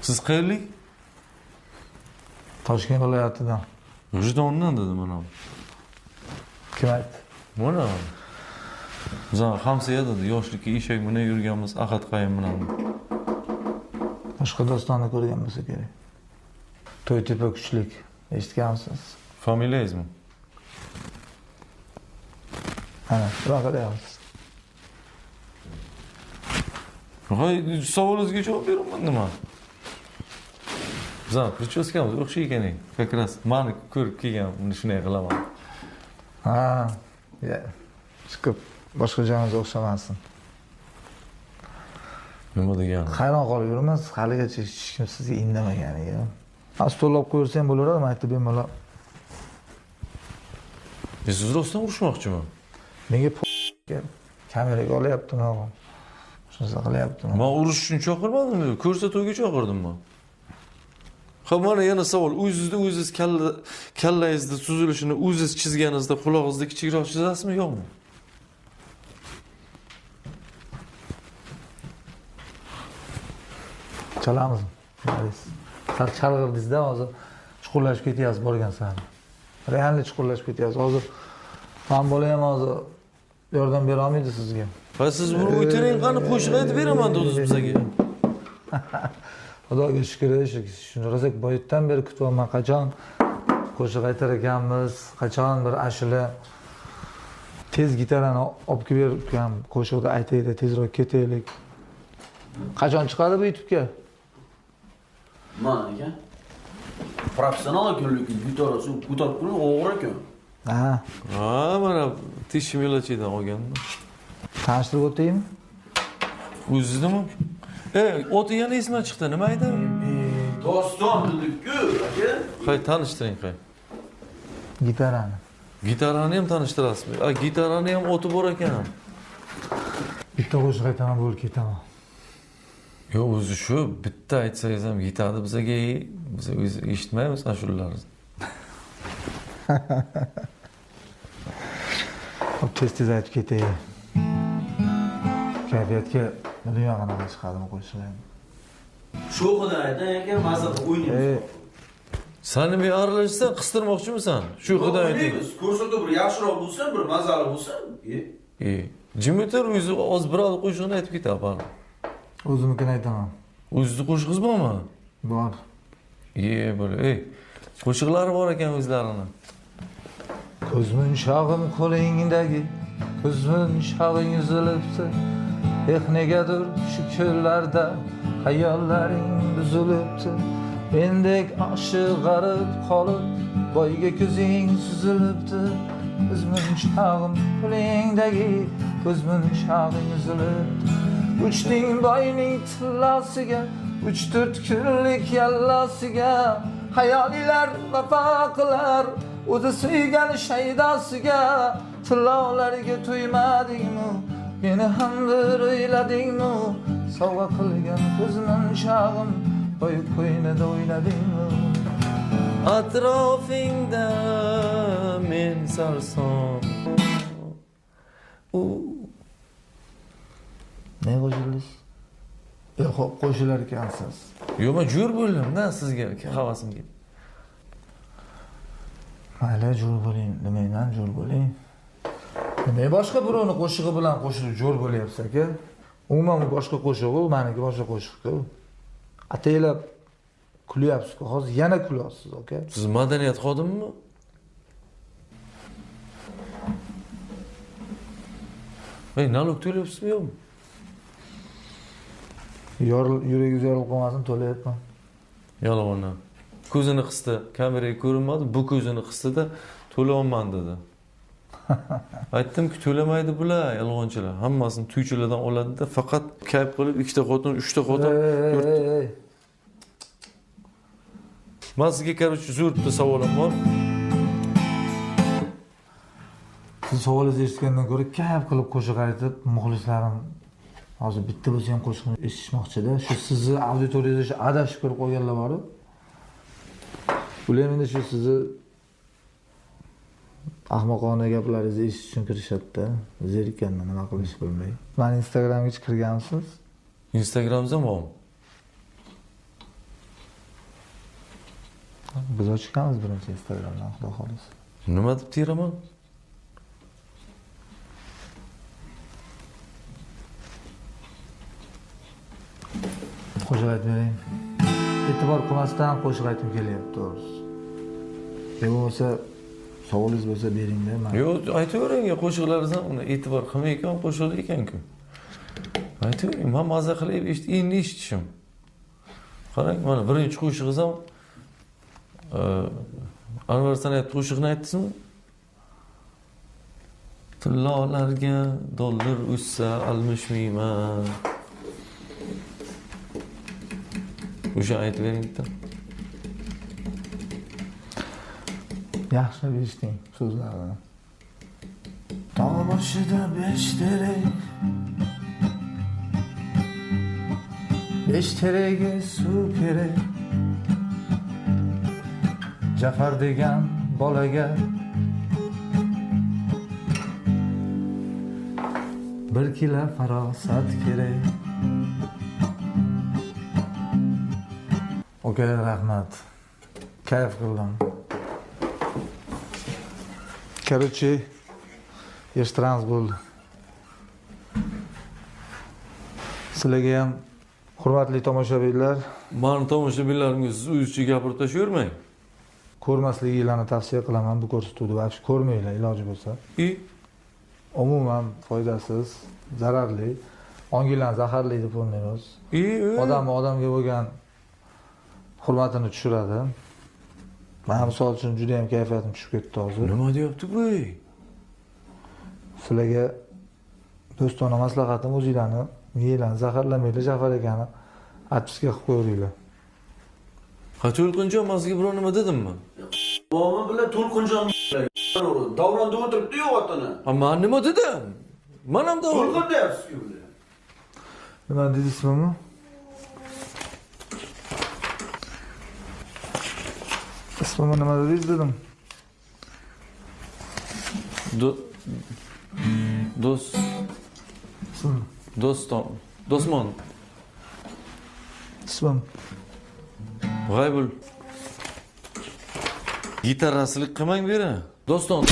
Siz qayerlik? Toshkent viloyatidan. Vijdondan dedim mana. Kim aytdi? Mana. Biz hamsiya dedi, yoshlikka eshak bilan yurganmiz, Ahad qayim bilan. Boshqa dostonni ko'rgan bo'lsa kerak. To'ytepa kuchlik. Eshitgansiz? Familiyangizmi? Ana, shunaqa qilyapsiz. Hay, savolingizga javob beraman nima? Biz prichoskamiz o'xshaygan ekan. Как раз mani ko'rib kelgan, buni shunday qilaman. Ha, chiqib boshqa joyingizga o'xshamasin. Nima degan? Hayron qolib yuribmiz, haligacha hech kim sizga indamaganiga. Asto'lab qo'yrsam bo'laveradi, aytib bemalol. Siz rostdan urushmoqchimi? Menga kameraga olyaptimi, o'g'lim? Shunday qilyaptimi? Men urush uchun chaqirmadim, ko'rsatuvga chaqirdim-mi? Ha, mana yana savol. O'zingiz kallangizda tuzilishini o'zingiz chizganingizda qulog'ingizda kichikroq chizasizmi, yo'qmi? Chalamiz. Sal chalg'irdingizda, hozir chuqurlashib ketyapsiz borgan sari. Realni chuqurlashib ketyapsiz. Hozir men bola ham hozir yordam bera olmaydi sizga. Ha, siz buni o'tiring, qani qo'shiq aytib beraman dedingiz bizga. Xudoga shukr eshik. Shuni rosa boyitdan beri kutyapman, qachon qo'shiq aytar ekanmiz, qachon bir ashula tez gitarani olib kelib bergan, qo'shiqni aytaylik, tezroq ketaylik. Qachon chiqadi bu YouTube'ga? Mana ekan. Professional ekanlik, gitarasi ko'tarib qo'yib o'g'ri ekan. Ha, Ha, mana tish melachidan olganman. tanishtirib o'taymi? O'zingiznimi? Oti yana esimdan chiqdi, nima edi? Doston dedik-ku, aka. Qay tanishtiring, qay. Gitarani. Gitarani ham tanishtirasizmi? Gitarani ham o'ti bor ekan. Bitta qo'shiq aytaman, bo'lib ketaman. Yo'q, o'zi shu bitta aytsangiz ham yetadi bizga. Biz o'zi eshitmaymiz ashulalarni. Tez aytib ketaylik. Kayfiyatga dunyo qanaqa chiqadimi qo'shiqlar. Shu qadar aytgan ekan, mazza o'ynaymiz. Seni bir aralashsan, qistirmoqchimisan? Shu xudo ayting. Ko'rsatib bir yaxshiroq bo'lsa, bir mazali bo'lsa, Jimitar o'zi oz biroz qo'shiqni aytib ketadi bari. O'zimnikini aytaman. O'zingizni qo'shig'ingiz bormi? Bor. Böyle, qo'shiqlari bor ekan o'zlarini. Ko'zmunchog'im qo'lingdagi, ko'zmunchog'ing uzilibdi. Negadir shu ko'llarda hayollaring buzilibdi. Mendek oshiq g'arib qolib, boyga ko'zing suzilibdi. Ko'zmunchog'im qo'lingdagi, ko'zmunchog'ing uzilibdi. Uchding boyning tillasiga, 3-4 kunlik yallasiga, hayolilar vafo qilar, o'zi suygan shaydasiga. Tilolariga to'ymadingmi? Meni ham bir o'yladingmi? Sovg'a qilgan ko'zmunchog'im, qo'yib qo'ynida o'yladingmi? Atrofingda men sarson. Ne qo'shildingiz? Xo'p, qo'shilar ekansiz. Yo'q, men jo'r bo'ldim-da sizga, havasim keldi. Mayli, jo'r bo'ling, demayman, jo'r bo'ling. Nima boshqa birovni qo'shig'i bilan qo'shilib jo'r bo'lyapsiz aka? Umuman boshqa qo'shiq-ku, meniki boshqa qo'shiq-ku. Ataylab kulyapsiz-ku, hozir yana kulyapsiz, aka. Siz madaniyat xodimimi? Nalog to'layapsizmi yo'qmi? Yuragingiz yorilib qolmasin, to'layapman. Yolg'ondan. Ko'zini qisdi, kameraga ko'rinmadi, bu ko'zini qisdi-da, to'layapman dedi. Aytdimki, to'lamaydi bular, yolg'onchilar. Hammasini tuychilardan oladi-da, faqat kayf qilib 2 xotin, 3 xotin. Men sizga короче zo'r bitta savolim bor. Siz savolingizni eshitgandan ko'ra kayf qilib qo'shiq aytib, muxlislarim hozir bitta bo'lsa ham qo'shiqni eshitmoqchi-da. Shu sizni auditoriyangizda adashib ko'rib qolganlar bor-ku. Ular endi shu sizni ahmoqona gaplaringizni eshitish uchun kirishadi-da. Zerikkanman, nima qilish bilmay. Meni Instagramga kirgansiz? Instagramda bormi? Biz ochganmiz birinchi Instagramdan, xudo xohlasa. Nima deb teraman? Qo'shiq aytib berayim. E'tibor qilmasdan qo'shiq aytib kelyapti to'g'risi. Bo'lmasa savolingiz bo'lsa beringda, men. Yo'q, aytavering, qo'shiqlaringizdan uni e'tibor qilmayotgan qo'shiqlar ekan-ku. Aytavering, men maza qilib endi eshitishim. Qarang, mana birinchi qo'shig'ingiz ham Anvar Sanayat qo'shiqni aytdingizmi? Tillolarga dollar o'ssa almishmayman. O'sha aytib bering bitta. Yaxshi eshiting so'zlarini. Tog' boshida 5 terek. 5 terega suv kerak. Jafar degan bolaga bir kilo farosat kerak. Okey, rahmat. Kayf qildim. Короче, eshittiramiz bo'ldi. Sizlarga ham hurmatli tomoshabinlar, Mani tomoshabinlarimga siz o'zcha gapirib tashavermang. ko'rmasligingizni tavsiya qilaman bu ko'rsatuvni. Vaqt ko'rmanglar iloji bo'lsa. Umuman foydasiz, zararli, onginglarni zaharlaydi deb o'ylaymiz. Odamga bo'lgan hurmatini tushiradi. Men misol uchun juda ham kayfiyatim tushib ketdi hozir. Nima deyapti bu? Sizlarga do'stona maslahatim, o'zinglarni miyanglarni zaharlamaylar, Jafar akani atpiska qilib qo'yinglar. To'lqinjon, men sizga biror nima dedimmi? Bomi bilan To'lqinjon davronda o'tiribdi-yu otini. Men nima dedim? Men ham To'lqin deyapsiz-ku bular. Nima deysizmi? Ismini nima dedingiz dedim. Do'stmon. Ismim G'aybul. Gitarasilik qilmang beri. Doston.